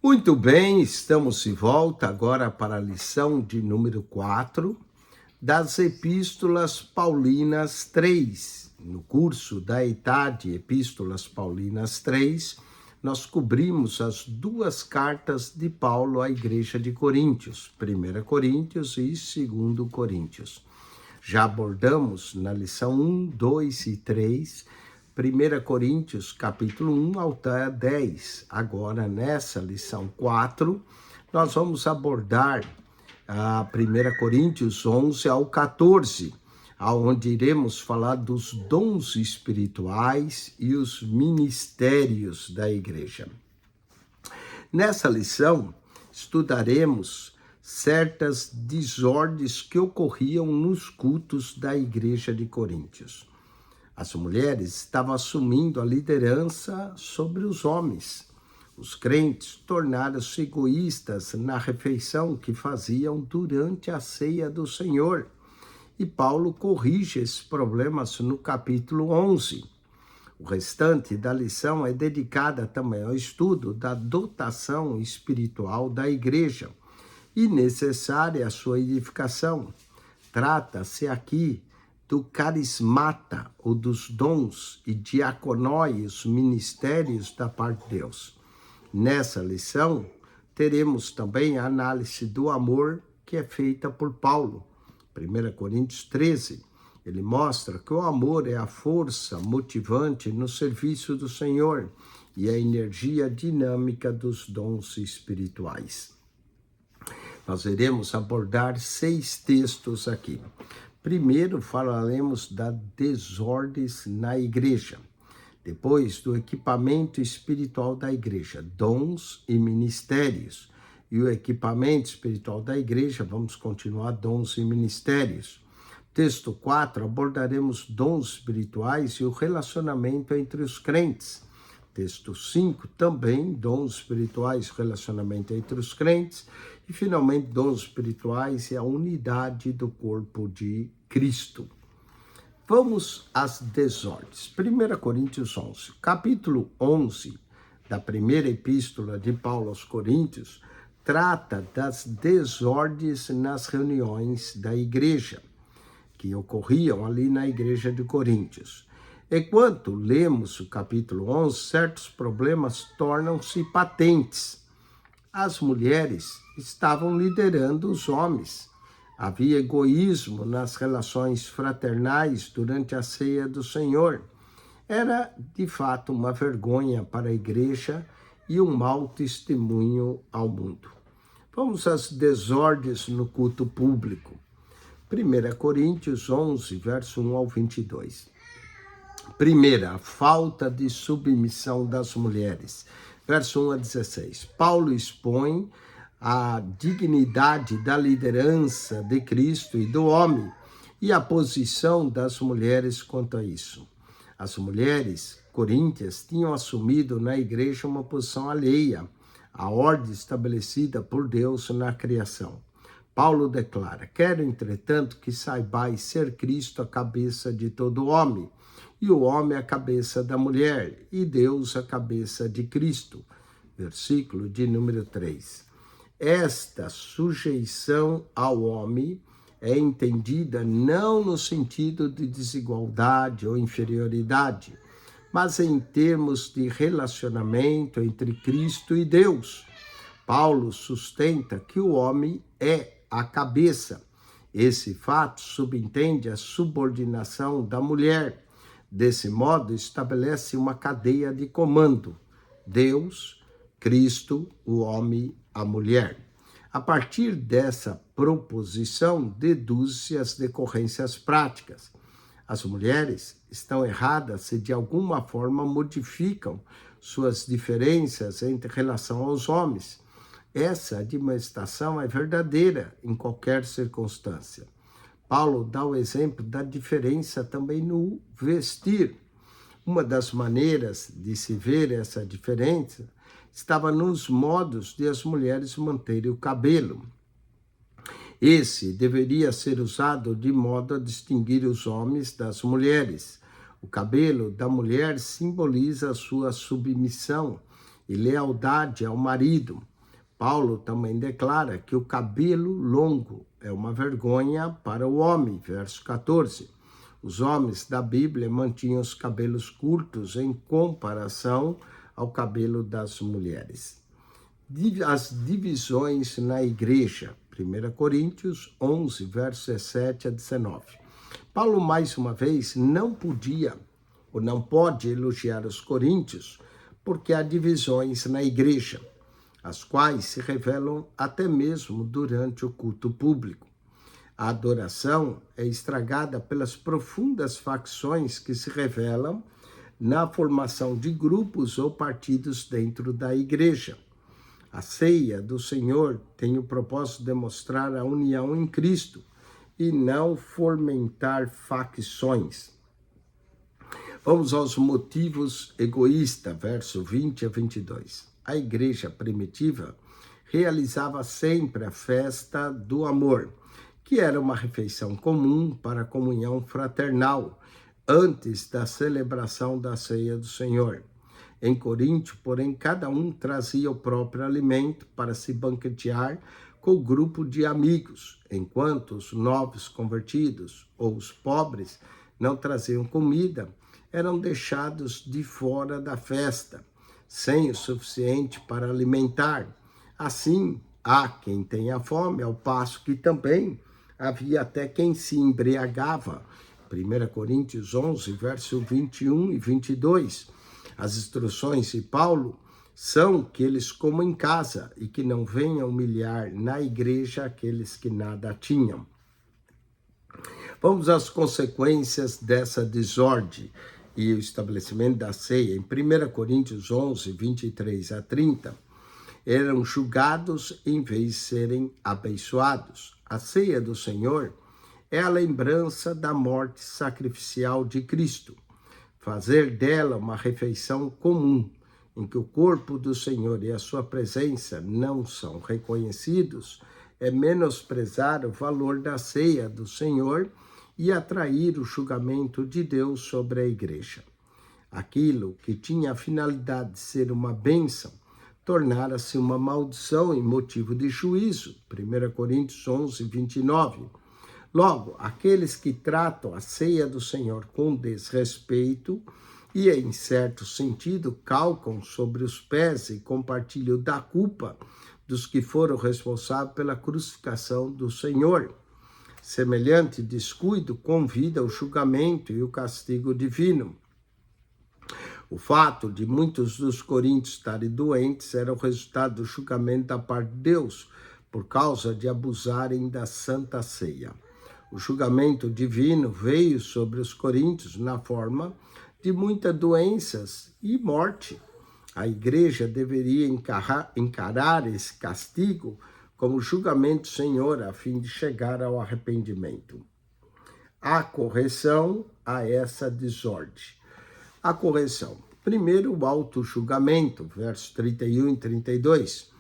Muito bem, estamos de volta agora para a lição de número 4 das Epístolas Paulinas 3. No curso da EITAD Epístolas Paulinas 3, nós cobrimos as duas cartas de Paulo à Igreja de Coríntios, 1 Coríntios e 2 Coríntios. Já abordamos na lição 1, 2 e 3, 1 Coríntios, capítulo 1 até 10. Agora, nessa lição 4, nós vamos abordar a 1 Coríntios 11 ao 14, onde iremos falar dos dons espirituais e os ministérios da igreja. Nessa lição, estudaremos certas desordens que ocorriam nos cultos da igreja de Coríntios. As mulheres estavam assumindo a liderança sobre os homens. Os crentes tornaram-se egoístas na refeição que faziam durante a ceia do Senhor. E Paulo corrige esses problemas no capítulo 11. O restante da lição é dedicada também ao estudo da dotação espiritual da igreja e necessária a sua edificação. Trata-se aqui do carismata, ou dos dons e diaconóis, ministérios da parte de Deus. Nessa lição, teremos também a análise do amor que é feita por Paulo. 1 Coríntios 13, ele mostra que o amor é a força motivante no serviço do Senhor e a energia dinâmica dos dons espirituais. Nós iremos abordar 6 textos aqui. Primeiro falaremos das desordens na igreja. Depois do equipamento espiritual da igreja, dons e ministérios. E o equipamento espiritual da igreja, vamos continuar dons e ministérios. Texto 4, abordaremos dons espirituais e o relacionamento entre os crentes. Texto 5, também dons espirituais, relacionamento entre os crentes. E, finalmente, dons espirituais e a unidade do corpo de Cristo. Vamos às desordens. 1 Coríntios 11. Capítulo 11 da primeira epístola de Paulo aos Coríntios trata das desordens nas reuniões da igreja, que ocorriam ali na igreja de Coríntios. Enquanto lemos o capítulo 11, certos problemas tornam-se patentes. As mulheres estavam liderando os homens. Havia egoísmo nas relações fraternais durante a ceia do Senhor. Era, de fato, uma vergonha para a igreja e um mau testemunho ao mundo. Vamos às desordens no culto público. 1 Coríntios 11, verso 1 ao 22. Primeira, a falta de submissão das mulheres. Verso 1 a 16. Paulo expõe a dignidade da liderança de Cristo e do homem e a posição das mulheres quanto a isso. As mulheres coríntias tinham assumido na igreja uma posição alheia à ordem estabelecida por Deus na criação. Paulo declara: quero, entretanto, que saibais ser Cristo a cabeça de todo homem, e o homem a cabeça da mulher, e Deus a cabeça de Cristo. Versículo de número 3. Esta sujeição ao homem é entendida não no sentido de desigualdade ou inferioridade, mas em termos de relacionamento entre Cristo e Deus. Paulo sustenta que o homem é a cabeça. Esse fato subentende a subordinação da mulher. Desse modo, estabelece uma cadeia de comando: Deus, Cristo, o homem, a mulher. A partir dessa proposição, deduz-se as decorrências práticas. As mulheres estão erradas se de alguma forma modificam suas diferenças em relação aos homens. Essa admoestação é verdadeira em qualquer circunstância. Paulo dá o exemplo da diferença também no vestir. Uma das maneiras de se ver essa diferença estava nos modos de as mulheres manterem o cabelo. Esse deveria ser usado de modo a distinguir os homens das mulheres. O cabelo da mulher simboliza a sua submissão e lealdade ao marido. Paulo também declara que o cabelo longo é uma vergonha para o homem, verso 14. Os homens da Bíblia mantinham os cabelos curtos em comparação ao cabelo das mulheres. As divisões na igreja, 1 Coríntios 11, versos 17 a 19. Paulo, mais uma vez, não podia ou não pode elogiar os coríntios porque há divisões na igreja, as quais se revelam até mesmo durante o culto público. A adoração é estragada pelas profundas facções que se revelam na formação de grupos ou partidos dentro da igreja. A ceia do Senhor tem o propósito de mostrar a união em Cristo e não fomentar facções. Vamos aos motivos egoístas, verso 20 a 22. A igreja primitiva realizava sempre a festa do amor, que era uma refeição comum para a comunhão fraternal, antes da celebração da ceia do Senhor. Em Coríntio, porém, cada um trazia o próprio alimento para se banquetear com o grupo de amigos, enquanto os novos convertidos ou os pobres não traziam comida, eram deixados de fora da festa, sem o suficiente para alimentar. Assim, há quem tenha fome, ao passo que também havia até quem se embriagava. 1 Coríntios 11, verso 21 e 22. As instruções de Paulo são que eles comam em casa e que não venham humilhar na igreja aqueles que nada tinham. Vamos às consequências dessa desordem e o estabelecimento da ceia. Em 1 Coríntios 11, 23 a 30, eram julgados em vez de serem abençoados. A ceia do Senhor é a lembrança da morte sacrificial de Cristo. Fazer dela uma refeição comum, em que o corpo do Senhor e a sua presença não são reconhecidos, é menosprezar o valor da ceia do Senhor e atrair o julgamento de Deus sobre a igreja. Aquilo que tinha a finalidade de ser uma bênção, tornara-se uma maldição e motivo de juízo. 1 Coríntios 11, 29. Logo, aqueles que tratam a ceia do Senhor com desrespeito e, em certo sentido, calcam sobre os pés e compartilham da culpa dos que foram responsáveis pela crucificação do Senhor. Semelhante descuido convida ao julgamento e o castigo divino. O fato de muitos dos coríntios estarem doentes era o resultado do julgamento da parte de Deus, por causa de abusarem da Santa Ceia. O julgamento divino veio sobre os coríntios na forma de muitas doenças e morte. A igreja deveria encarar esse castigo como julgamento do Senhor, a fim de chegar ao arrependimento. A correção a essa desordem. A correção. Primeiro, o auto-julgamento, versos 31 e 32.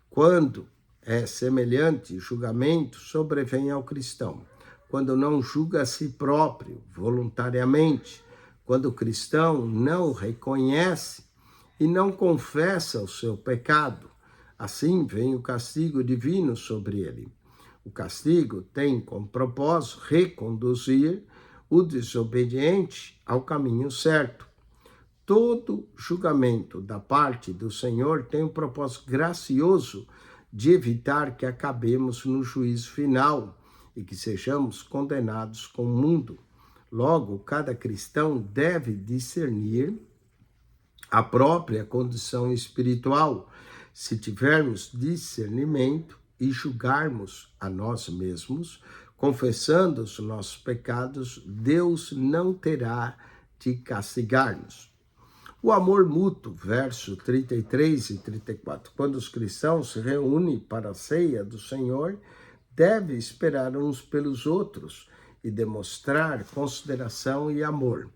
Quando é semelhante julgamento, sobrevém ao cristão. Quando não julga a si próprio, voluntariamente. Quando o cristão não reconhece e não confessa o seu pecado. Assim vem o castigo divino sobre ele. O castigo tem como propósito reconduzir o desobediente ao caminho certo. Todo julgamento da parte do Senhor tem um propósito gracioso de evitar que acabemos no juízo final e que sejamos condenados com o mundo. Logo, cada cristão deve discernir a própria condição espiritual. Se tivermos discernimento e julgarmos a nós mesmos, confessando os nossos pecados, Deus não terá de castigar-nos. O amor mútuo, verso 33 e 34. Quando os cristãos se reúnem para a ceia do Senhor, devem esperar uns pelos outros e demonstrar consideração e amor.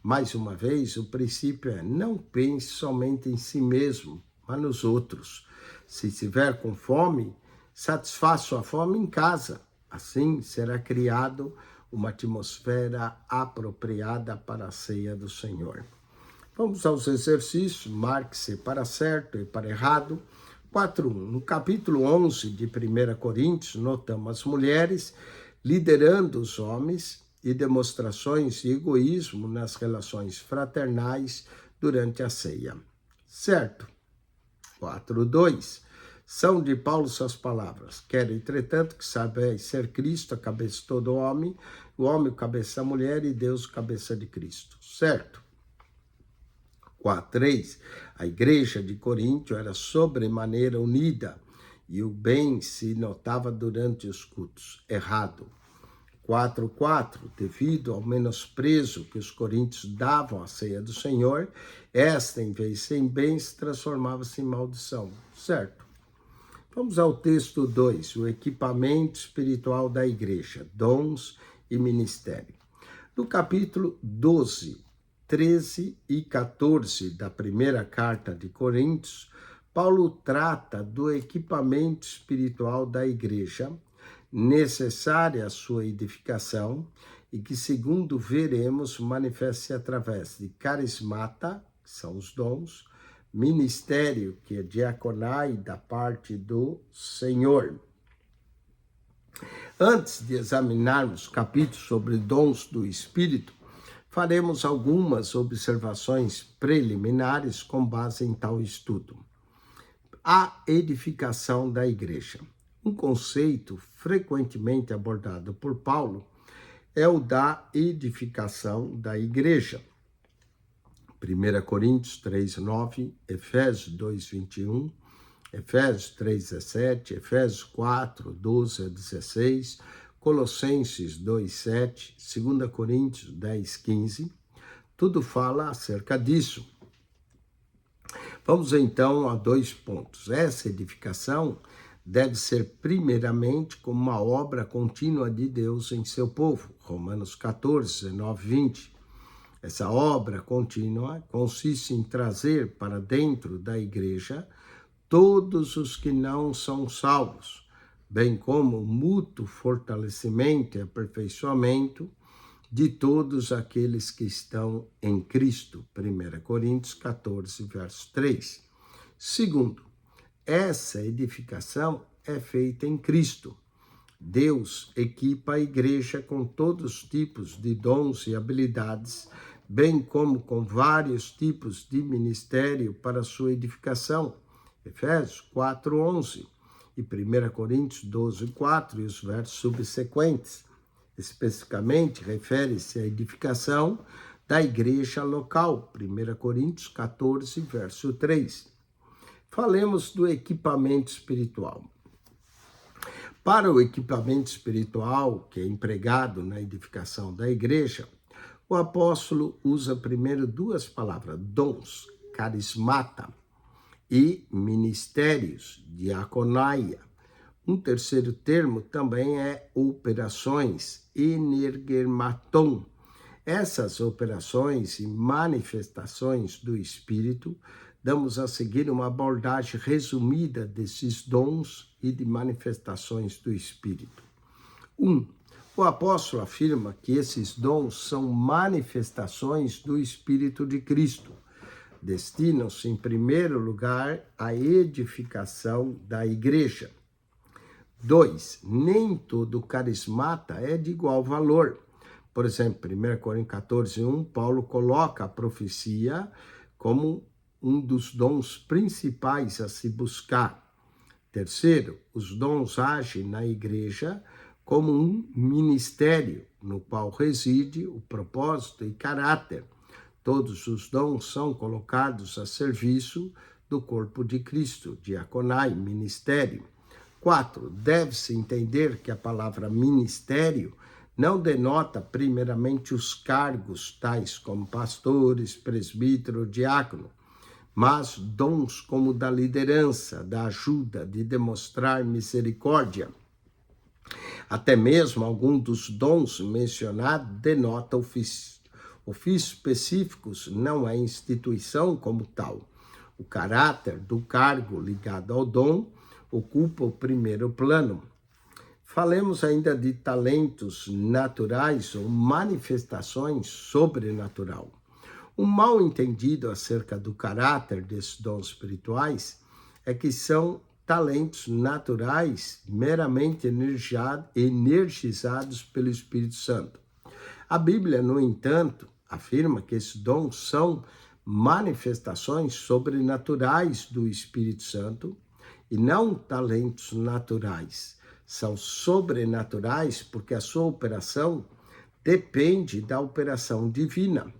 Mais uma vez, o princípio é: não pense somente em si mesmo, mas nos outros. Se estiver com fome, satisfaça sua fome em casa. Assim será criado uma atmosfera apropriada para a ceia do Senhor. Vamos aos exercícios. Marque-se para certo e para errado. 4:1. No capítulo 11 de 1 Coríntios, notamos as mulheres liderando os homens e demonstrações de egoísmo nas relações fraternais durante a ceia. Certo? 4:2. São de Paulo suas palavras. Quero, entretanto, que saibais ser Cristo a cabeça de todo homem, o homem o cabeça da mulher e Deus o cabeça de Cristo. Certo? 4:3. A igreja de Coríntio era sobremaneira unida e o bem se notava durante os cultos. Errado. 4:4. Devido ao menosprezo que os coríntios davam à ceia do Senhor, esta, em vez de ser em bens, transformava-se em maldição. Certo? Vamos ao texto 2, o equipamento espiritual da igreja, dons e ministério. No capítulo 12, 13 e 14 da primeira carta de Coríntios, Paulo trata do equipamento espiritual da igreja, necessária à sua edificação e que, segundo veremos, manifesta-se através de carismata, que são os dons, ministério, que é diaconai, da parte do Senhor. Antes de examinarmos o capítulo sobre dons do Espírito, faremos algumas observações preliminares com base em tal estudo. A edificação da igreja. Um conceito frequentemente abordado por Paulo é o da edificação da igreja. 1 Coríntios 3:9, Efésios 2:21, Efésios 3:17, Efésios 4:12-16, Colossenses 2:7, 2 Coríntios 10:15, tudo fala acerca disso. Vamos então a 2 pontos. Essa edificação deve ser primeiramente como uma obra contínua de Deus em seu povo. Romanos 14:19-20. Essa obra contínua consiste em trazer para dentro da igreja todos os que não são salvos, bem como o mútuo fortalecimento e aperfeiçoamento de todos aqueles que estão em Cristo. 1 Coríntios 14, verso 3. Segundo, essa edificação é feita em Cristo. Deus equipa a igreja com todos os tipos de dons e habilidades, bem como com vários tipos de ministério para sua edificação. Efésios 4:11 e 1 Coríntios 12:4 e os versos subsequentes. Especificamente, refere-se à edificação da igreja local. 1 Coríntios 14, verso 3. Falemos do equipamento espiritual. Para o equipamento espiritual, que é empregado na edificação da igreja, o apóstolo usa primeiro 2 palavras, dons, carismata, e ministérios, diaconaia. Um terceiro termo também é operações, energematon. Essas operações e manifestações do Espírito, damos a seguir uma abordagem resumida desses dons e de manifestações do Espírito. 1. O apóstolo afirma que esses dons são manifestações do Espírito de Cristo. Destinam-se, em primeiro lugar, à edificação da igreja. 2. Nem todo carismata é de igual valor. Por exemplo, 1 Coríntios 14:1, Paulo coloca a profecia como um dos dons principais a se buscar. Terceiro, os dons agem na igreja como um ministério, no qual reside o propósito e caráter. Todos os dons são colocados a serviço do corpo de Cristo, diaconai, ministério. 4. Deve-se entender que a palavra ministério não denota primeiramente os cargos tais como pastores, presbítero, diácono, mas dons como da liderança, da ajuda, de demonstrar misericórdia. Até mesmo algum dos dons mencionados denota ofícios específicos, não a instituição como tal. O caráter do cargo ligado ao dom ocupa o primeiro plano. Falemos ainda de talentos naturais ou manifestações sobrenatural. Um mal entendido acerca do caráter desses dons espirituais é que são talentos naturais meramente energizados pelo Espírito Santo. A Bíblia, no entanto, afirma que esses dons são manifestações sobrenaturais do Espírito Santo e não talentos naturais. São sobrenaturais porque a sua operação depende da operação divina.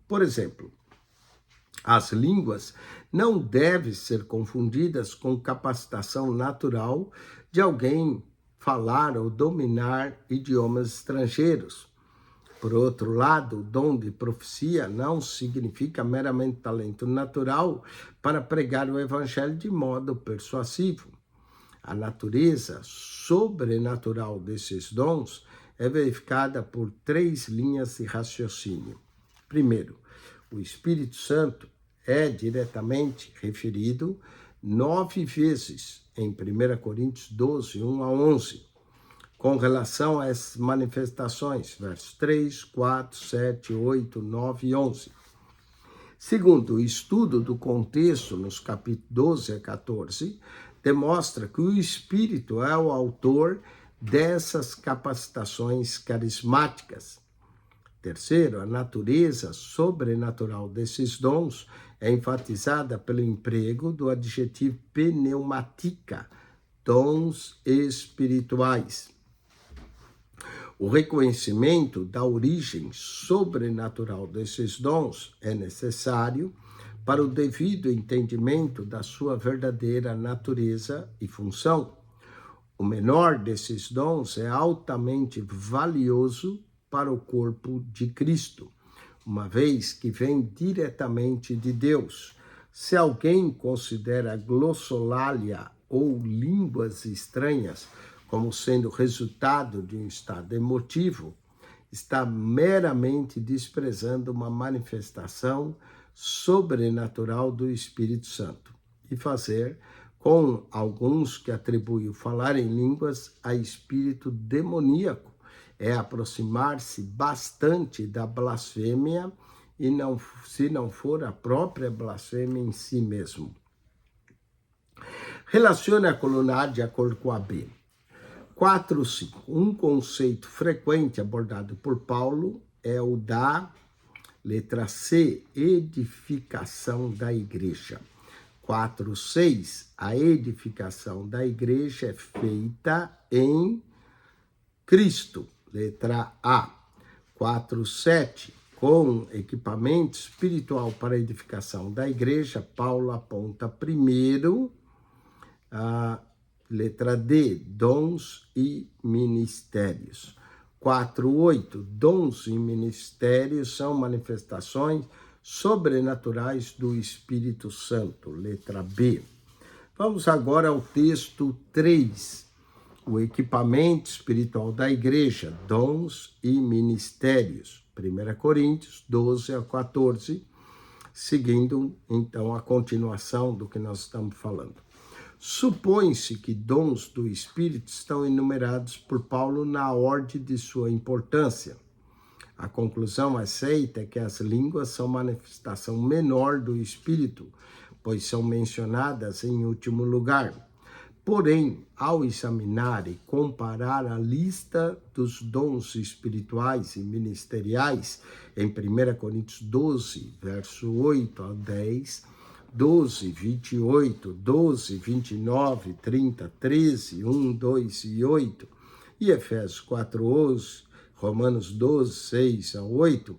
Por exemplo, as línguas não devem ser confundidas com capacitação natural de alguém falar ou dominar idiomas estrangeiros. Por outro lado, o dom de profecia não significa meramente talento natural para pregar o evangelho de modo persuasivo. A natureza sobrenatural desses dons é verificada por 3 linhas de raciocínio. Primeiro, o Espírito Santo é diretamente referido 9 vezes em 1 Coríntios 12, 1 a 11, com relação a essas manifestações, versos 3, 4, 7, 8, 9 e 11. Segundo, o estudo do contexto nos capítulos 12 a 14 demonstra que o Espírito é o autor dessas capacitações carismáticas. Terceiro, a natureza sobrenatural desses dons é enfatizada pelo emprego do adjetivo pneumática, dons espirituais. O reconhecimento da origem sobrenatural desses dons é necessário para o devido entendimento da sua verdadeira natureza e função. O menor desses dons é altamente valioso para o corpo de Cristo, uma vez que vem diretamente de Deus. Se alguém considera glossolalia ou línguas estranhas como sendo resultado de um estado emotivo, está meramente desprezando uma manifestação sobrenatural do Espírito Santo e fazer com alguns que atribuem o falar em línguas a espírito demoníaco é aproximar-se bastante da blasfêmia e se não for a própria blasfêmia em si mesmo. Relacione a coluna A de acordo com a B. 4.5. Um conceito frequente abordado por Paulo é o da letra C, edificação da igreja. 4.6. A edificação da igreja é feita em Cristo. Letra A. 4.7. Com equipamento espiritual para a edificação da igreja, Paulo aponta primeiro a letra D, dons e ministérios. 4.8, dons e ministérios são manifestações sobrenaturais do Espírito Santo. Letra B. Vamos agora ao texto 3. O equipamento espiritual da igreja, dons e ministérios. 1 Coríntios 12 a 14, seguindo então a continuação do que nós estamos falando. Supõe-se que dons do Espírito estão enumerados por Paulo na ordem de sua importância. A conclusão aceita é que as línguas são manifestação menor do Espírito, pois são mencionadas em último lugar. Porém, ao examinar e comparar a lista dos dons espirituais e ministeriais em 1 Coríntios 12, verso 8 a 10, 12, 28, 12, 29, 30, 13, 1, 2 e 8, e Efésios 4, 11, Romanos 12, 6 a 8,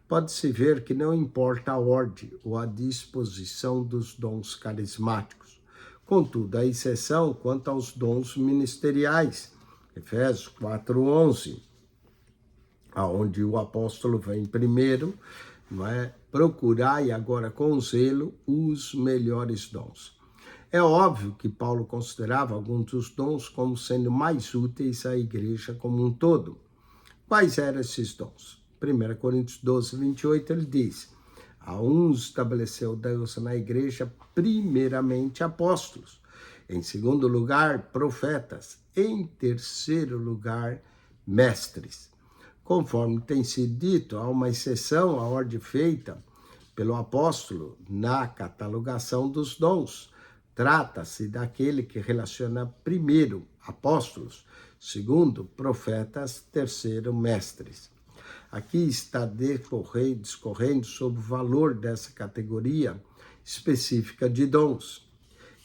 pode-se ver que não importa a ordem ou a disposição dos dons carismáticos. Contudo, há exceção quanto aos dons ministeriais. Efésios 4, 11, aonde o apóstolo vem primeiro, não é? Procurai agora com zelo os melhores dons. É óbvio que Paulo considerava alguns dos dons como sendo mais úteis à igreja como um todo. Quais eram esses dons? 1 Coríntios 12, 28, ele diz: a uns estabeleceu Deus na igreja primeiramente apóstolos, em segundo lugar profetas, em terceiro lugar mestres. Conforme tem sido dito, há uma exceção à ordem feita pelo apóstolo na catalogação dos dons. Trata-se daquele que relaciona primeiro apóstolos, segundo profetas, terceiro mestres. Aqui está discorrendo sobre o valor dessa categoria específica de dons.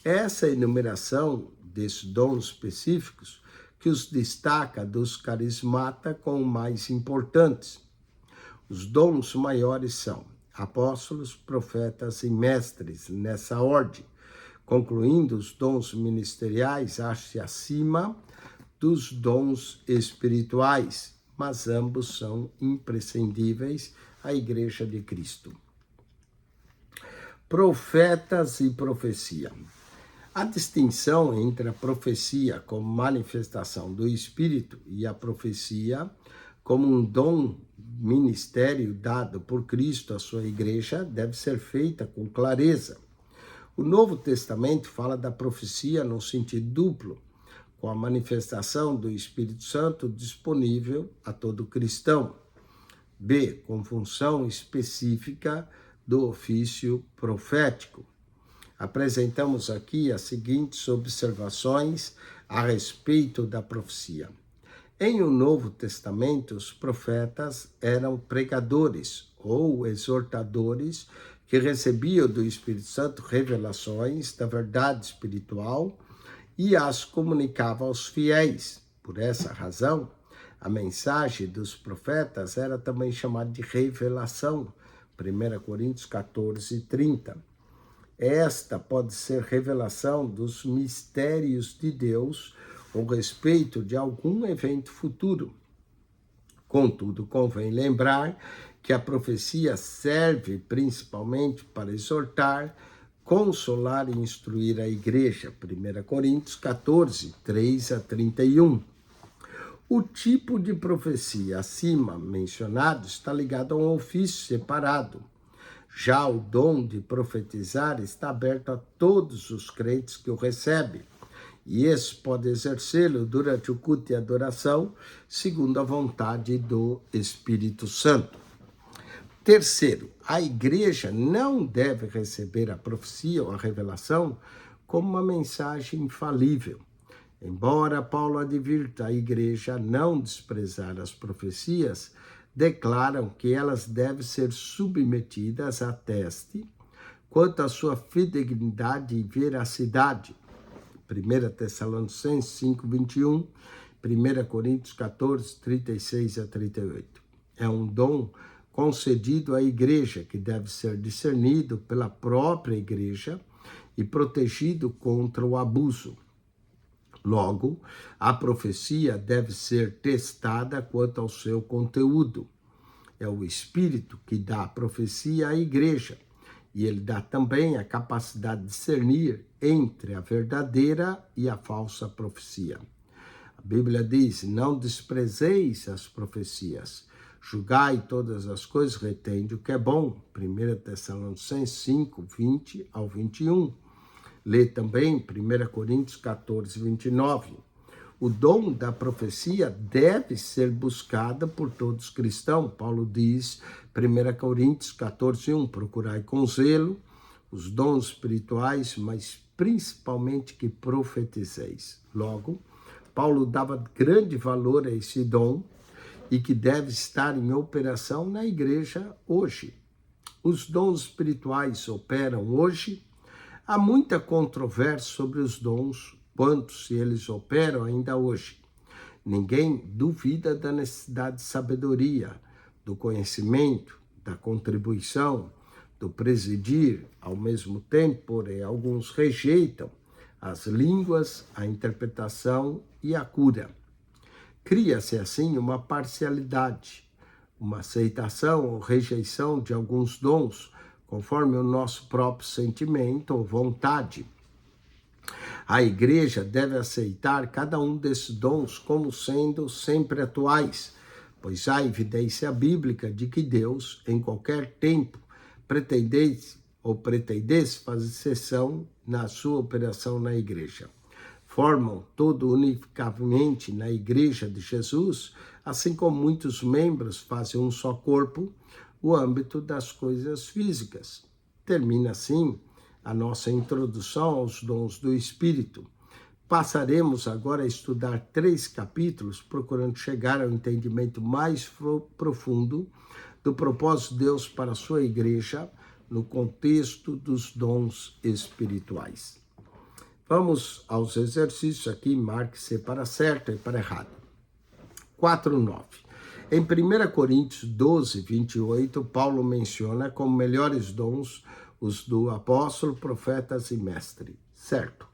Essa enumeração desses dons específicos que os destaca dos carismata como mais importantes. Os dons maiores são apóstolos, profetas e mestres, nessa ordem, concluindo os dons ministeriais, acha-se acima dos dons espirituais, mas ambos são imprescindíveis à Igreja de Cristo. Profetas e profecia. A distinção entre a profecia como manifestação do Espírito e a profecia como um dom ministério dado por Cristo à sua Igreja deve ser feita com clareza. O Novo Testamento fala da profecia no sentido duplo, com a manifestação do Espírito Santo disponível a todo cristão. B, com função específica do ofício profético. Apresentamos aqui as seguintes observações a respeito da profecia. Em o Novo Testamento, os profetas eram pregadores ou exortadores que recebiam do Espírito Santo revelações da verdade espiritual e as comunicavam aos fiéis. Por essa razão, a mensagem dos profetas era também chamada de revelação, 1 Coríntios 14, 30. Esta pode ser revelação dos mistérios de Deus com respeito de algum evento futuro. Contudo, convém lembrar que a profecia serve principalmente para exortar, consolar e instruir a igreja. 1 Coríntios 14, 3 a 31. O tipo de profecia acima mencionado está ligado a um ofício separado. Já o dom de profetizar está aberto a todos os crentes que o recebem, e esse pode exercê-lo durante o culto e adoração, segundo a vontade do Espírito Santo. Terceiro, a igreja não deve receber a profecia ou a revelação como uma mensagem infalível. Embora Paulo advirta a igreja a não desprezar as profecias, declaram que elas devem ser submetidas a teste quanto à sua fidelidade e veracidade. 1 Tessalonicenses 5, 21, 1 Coríntios 14, 36 a 38. É um dom concedido à igreja que deve ser discernido pela própria igreja e protegido contra o abuso. Logo, a profecia deve ser testada quanto ao seu conteúdo. É o Espírito que dá a profecia à igreja, e ele dá também a capacidade de discernir entre a verdadeira e a falsa profecia. A Bíblia diz: não desprezeis as profecias, julgai todas as coisas, retende o que é bom. 1 Tessalonicenses 5, 20 ao 21. Lê também 1 Coríntios 14, 29. O dom da profecia deve ser buscado por todos os cristãos. Paulo diz, 1 Coríntios 14, 1, procurai com zelo os dons espirituais, mas principalmente que profetizeis. Logo, Paulo dava grande valor a esse dom e que deve estar em operação na igreja hoje. Os dons espirituais operam hoje. Há muita controvérsia sobre os dons, quanto se eles operam ainda hoje. Ninguém duvida da necessidade de sabedoria, do conhecimento, da contribuição, do presidir. Ao mesmo tempo, porém, alguns rejeitam as línguas, a interpretação e a cura. Cria-se assim uma parcialidade, uma aceitação ou rejeição de alguns dons, conforme o nosso próprio sentimento ou vontade. A igreja deve aceitar cada um desses dons como sendo sempre atuais, pois há evidência bíblica de que Deus, em qualquer tempo, pretendesse fazer exceção na sua operação na igreja. Formam todo unificamente na igreja de Jesus, assim como muitos membros fazem um só corpo, o âmbito das coisas físicas. Termina assim a nossa introdução aos dons do Espírito. Passaremos agora a estudar 3 capítulos, procurando chegar ao entendimento mais profundo do propósito de Deus para a sua igreja, no contexto dos dons espirituais. Vamos aos exercícios aqui, marque-se para certo e para errado. 4:9. Em 1 Coríntios 12, 28, Paulo menciona como melhores dons os do apóstolo, profetas e mestre. Certo.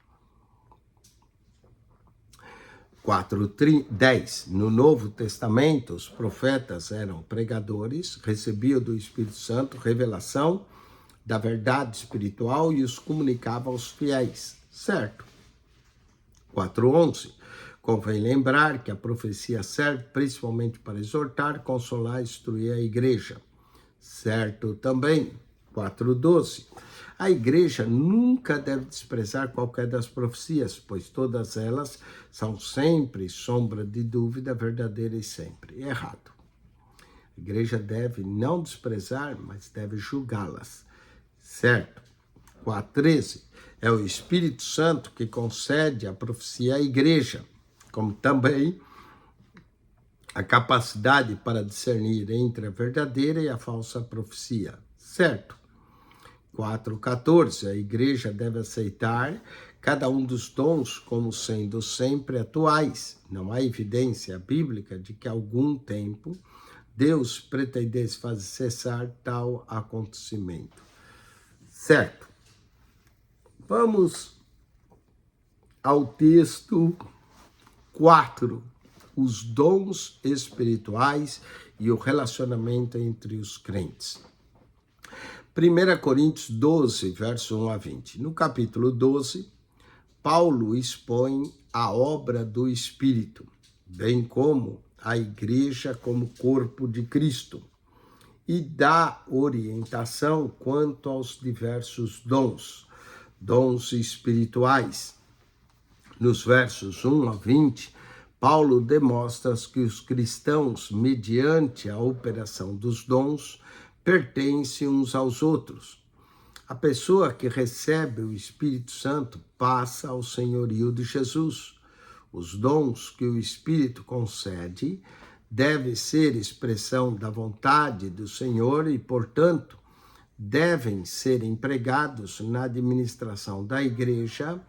4:10. No Novo Testamento, os profetas eram pregadores, recebiam do Espírito Santo revelação da verdade espiritual e os comunicava aos fiéis. Certo. 4:11. Convém lembrar que a profecia serve principalmente para exortar, consolar e instruir a igreja. Certo também. 4:12. A igreja nunca deve desprezar qualquer das profecias, pois todas elas são sempre sombra de dúvida, verdadeira e sempre. Errado. A igreja deve não desprezar, mas deve julgá-las. Certo. 4:13. É o Espírito Santo que concede a profecia à igreja, como também a capacidade para discernir entre a verdadeira e a falsa profecia. Certo. 4:14. A igreja deve aceitar cada um dos dons como sendo sempre atuais. Não há evidência bíblica de que, há algum tempo, Deus pretendesse fazer cessar tal acontecimento. Certo. Vamos ao texto 4. Os dons espirituais e o relacionamento entre os crentes. 1 Coríntios 12, verso 1 a 20. No capítulo 12, Paulo expõe a obra do Espírito, bem como a igreja como corpo de Cristo, e dá orientação quanto aos diversos dons espirituais. Nos versos 1 a 20, Paulo demonstra que os cristãos, mediante a operação dos dons, pertencem uns aos outros. A pessoa que recebe o Espírito Santo passa ao senhorio de Jesus. Os dons que o Espírito concede devem ser expressão da vontade do Senhor e, portanto, devem ser empregados na administração da igreja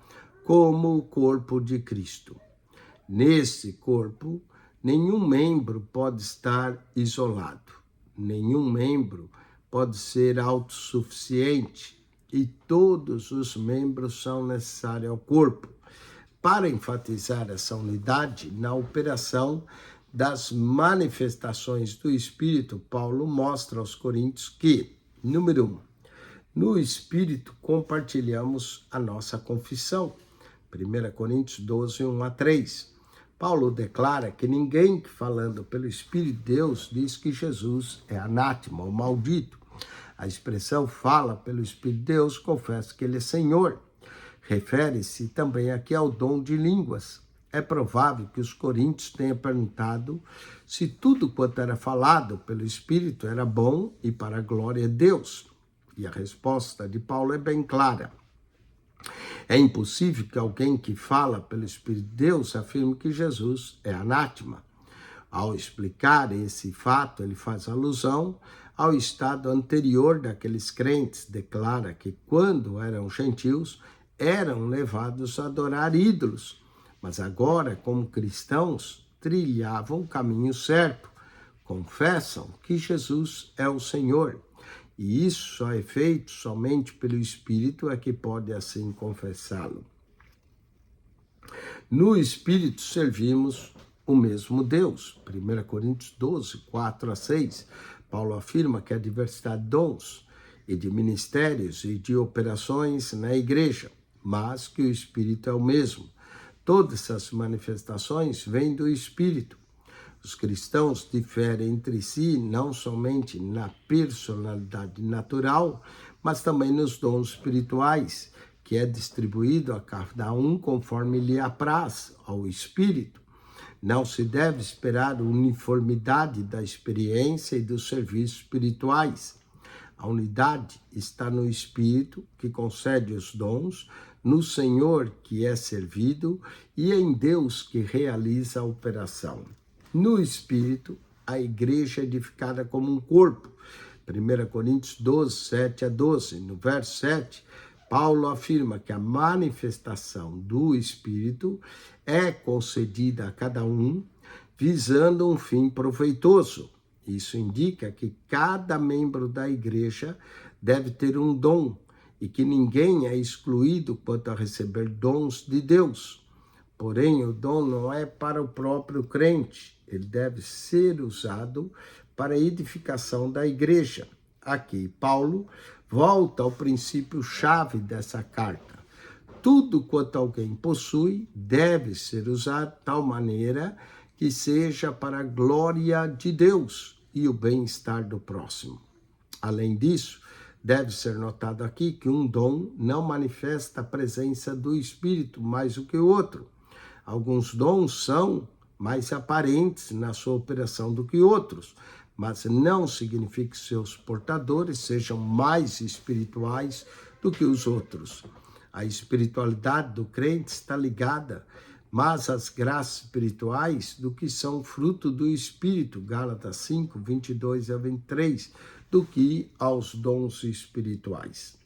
como o corpo de Cristo. Nesse corpo, nenhum membro pode estar isolado. Nenhum membro pode ser autossuficiente e todos os membros são necessários ao corpo. Para enfatizar essa unidade na operação das manifestações do Espírito, Paulo mostra aos Coríntios que, número 1, no Espírito compartilhamos a nossa confissão. 1 Coríntios 12, 1 a 3. Paulo declara que ninguém que falando pelo Espírito de Deus diz que Jesus é anátema ou maldito. A expressão fala pelo Espírito de Deus confessa que ele é Senhor. Refere-se também aqui ao dom de línguas. É provável que os coríntios tenham perguntado se tudo quanto era falado pelo Espírito era bom e para a glória de Deus. E a resposta de Paulo é bem clara. É impossível que alguém que fala pelo Espírito de Deus afirme que Jesus é anátema. Ao explicar esse fato, ele faz alusão ao estado anterior daqueles crentes. Declara que quando eram gentios, eram levados a adorar ídolos, mas agora, como cristãos, trilhavam o caminho certo. Confessam que Jesus é o Senhor. E isso só é feito somente pelo Espírito é que pode assim confessá-lo. No Espírito servimos o mesmo Deus. 1 Coríntios 12, 4 a 6. Paulo afirma que há diversidade de dons e de ministérios e de operações na igreja, mas que o Espírito é o mesmo. Todas essas manifestações vêm do Espírito. Os cristãos diferem entre si não somente na personalidade natural, mas também nos dons espirituais, que é distribuído a cada um conforme lhe apraz ao Espírito. Não se deve esperar uniformidade da experiência e dos serviços espirituais. A A unidade está no Espírito, que concede os dons, no Senhor, que é servido, e em Deus, que realiza a operação. No Espírito, a igreja é edificada como um corpo. 1 Coríntios 12, 7 a 12. No verso 7, Paulo afirma que a manifestação do Espírito é concedida a cada um, visando um fim proveitoso. Isso indica que cada membro da igreja deve ter um dom e que ninguém é excluído quanto a receber dons de Deus. Porém, o dom não é para o próprio crente, ele deve ser usado para a edificação da igreja. Aqui, Paulo volta ao princípio-chave dessa carta. Tudo quanto alguém possui deve ser usado de tal maneira que seja para a glória de Deus e o bem-estar do próximo. Além disso, deve ser notado aqui que um dom não manifesta a presença do Espírito mais do que o outro. Alguns dons são mais aparentes na sua operação do que outros, mas não significa que seus portadores sejam mais espirituais do que os outros. A espiritualidade do crente está ligada mas as graças espirituais do que são fruto do Espírito, Gálatas 5, 22 a 23, do que aos dons espirituais.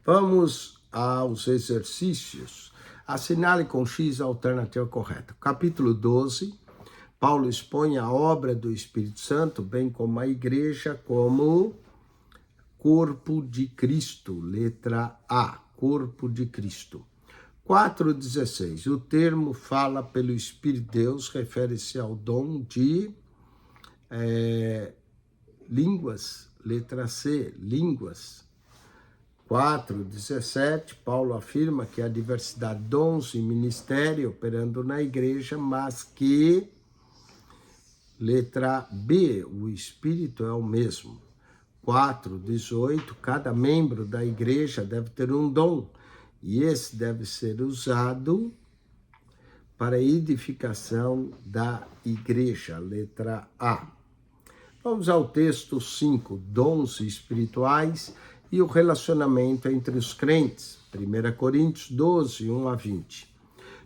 Vamos aos exercícios. Assinale com X a alternativa correta. Capítulo 12, Paulo expõe a obra do Espírito Santo, bem como a igreja, como corpo de Cristo. Letra A, corpo de Cristo. 4,16. O termo fala pelo Espírito de Deus refere-se ao dom de línguas. Letra C, línguas. 4,17. Paulo afirma que há diversidade de dons e ministério operando na igreja, mas que, letra B, o Espírito é o mesmo. 4,18. Cada membro da igreja deve ter um dom, e esse deve ser usado para a edificação da igreja, letra A. Vamos ao texto 5, dons espirituais e o relacionamento entre os crentes, 1 Coríntios 12, 1 a 20.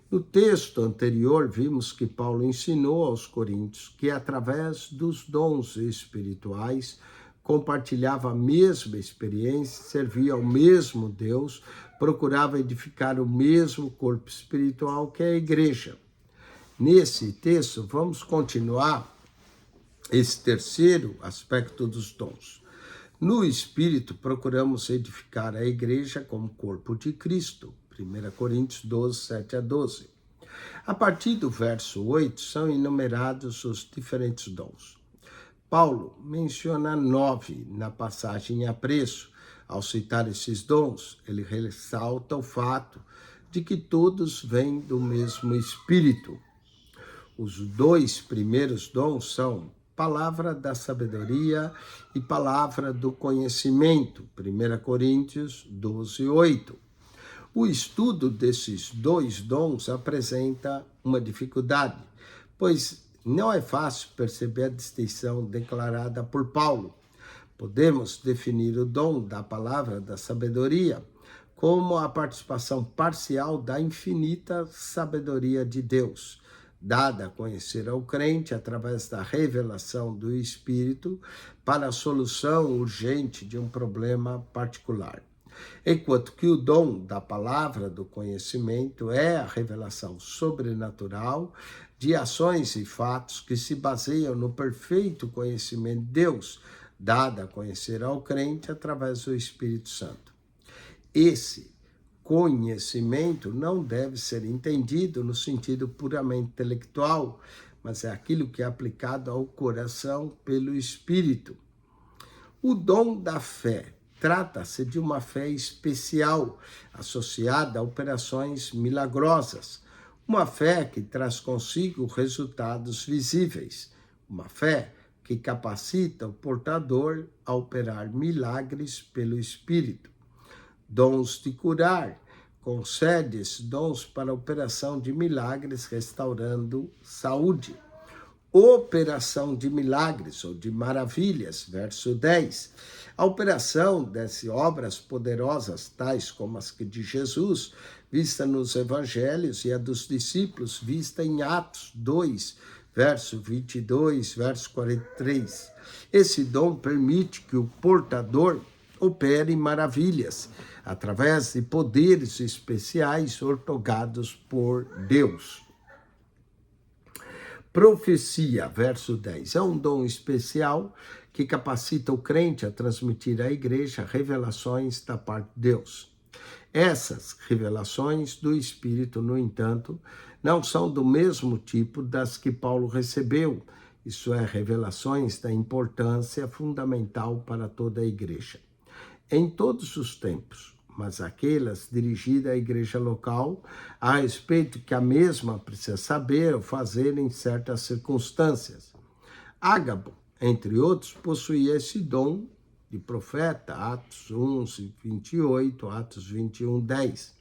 No texto anterior, vimos que Paulo ensinou aos coríntios que, através dos dons espirituais, compartilhava a mesma experiência, servia ao mesmo Deus, procurava edificar o mesmo corpo espiritual que é a igreja. Nesse texto, vamos continuar esse terceiro aspecto dos dons. No Espírito, procuramos edificar a igreja como corpo de Cristo. 1 Coríntios 12, 7 a 12. A partir do verso 8, são enumerados os diferentes dons. Paulo menciona 9 na passagem apreço. Ao citar esses dons, ele ressalta o fato de que todos vêm do mesmo Espírito. Os 2 primeiros dons são palavra da sabedoria e palavra do conhecimento, 1 Coríntios 12, 8. O estudo desses 2 dons apresenta uma dificuldade, pois não é fácil perceber a distinção declarada por Paulo. Podemos definir o dom da palavra da sabedoria como a participação parcial da infinita sabedoria de Deus, dada a conhecer ao crente através da revelação do Espírito para a solução urgente de um problema particular. Enquanto que o dom da palavra do conhecimento é a revelação sobrenatural de ações e fatos que se baseiam no perfeito conhecimento de Deus, dada a conhecer ao crente através do Espírito Santo. Esse conhecimento não deve ser entendido no sentido puramente intelectual, mas é aquilo que é aplicado ao coração pelo Espírito. O dom da fé trata-se de uma fé especial, associada a operações milagrosas, uma fé que traz consigo resultados visíveis, uma fé que capacita o portador a operar milagres pelo Espírito. Dons de curar, concede esses dons para a operação de milagres, restaurando saúde. operação de milagres ou de maravilhas, verso 10. A operação dessas obras poderosas, tais como as de Jesus, vista nos evangelhos, e a dos discípulos, vista em Atos 2, verso 22, verso 43. Esse dom permite que o portador opere maravilhas, através de poderes especiais outorgados por Deus. Profecia, verso 10, é um dom especial que capacita o crente a transmitir à igreja revelações da parte de Deus. Essas revelações do Espírito, no entanto, não são do mesmo tipo das que Paulo recebeu, isso é, revelações da importância fundamental para toda a igreja. Em todos os tempos, mas aquelas dirigidas à igreja local, a respeito que a mesma precisa saber ou fazer em certas circunstâncias. Ágabo, entre outros, possuía esse dom de profeta, Atos 11, 28, Atos 21, 10.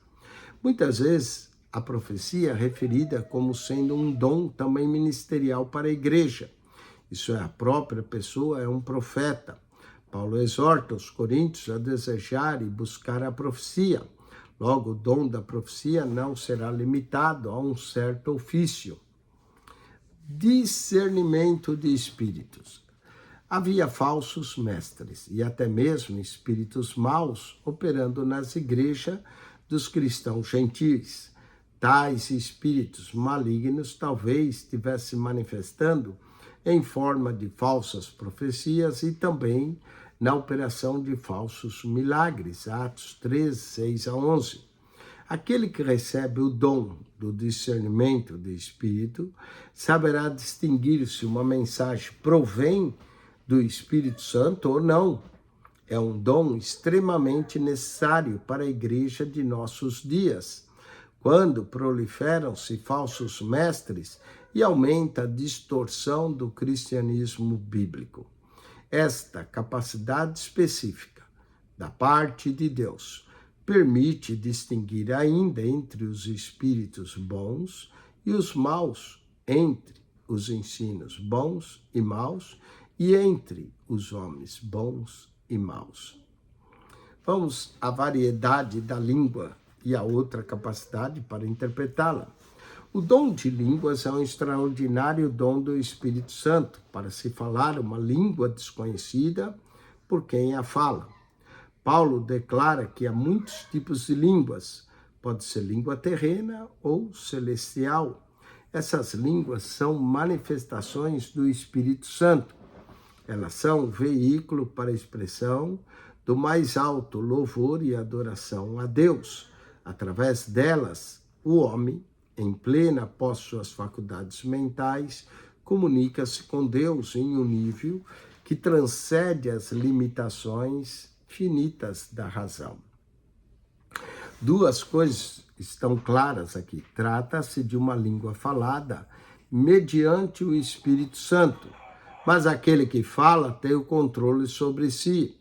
Muitas vezes, a profecia é referida como sendo um dom também ministerial para a igreja. Isso é, a própria pessoa é um profeta. Paulo exorta os coríntios a desejar e buscar a profecia. Logo, o dom da profecia não será limitado a um certo ofício. Discernimento de espíritos. Havia falsos mestres e até mesmo espíritos maus operando nas igrejas dos cristãos gentis. Tais espíritos malignos talvez estivessem manifestando em forma de falsas profecias e também na operação de falsos milagres, Atos 13, 6 a 11. Aquele que recebe o dom do discernimento do Espírito saberá distinguir se uma mensagem provém do Espírito Santo ou não. É um dom extremamente necessário para a igreja de nossos dias, quando proliferam-se falsos mestres e aumenta a distorção do cristianismo bíblico. Esta capacidade específica da parte de Deus permite distinguir ainda entre os espíritos bons e os maus, entre os ensinos bons e maus e entre os homens bons e maus. Vamos à variedade da língua e a outra capacidade para interpretá-la. O dom de línguas é um extraordinário dom do Espírito Santo para se falar uma língua desconhecida por quem a fala. Paulo declara que há muitos tipos de línguas, pode ser língua terrena ou celestial. Essas línguas são manifestações do Espírito Santo. Elas são veículo para a expressão do mais alto louvor e adoração a Deus. Através delas, o homem, em plena posse de suas faculdades mentais, comunica-se com Deus em um nível que transcende as limitações finitas da razão. Duas coisas estão claras aqui. Trata-se de uma língua falada mediante o Espírito Santo, mas aquele que fala tem o controle sobre si.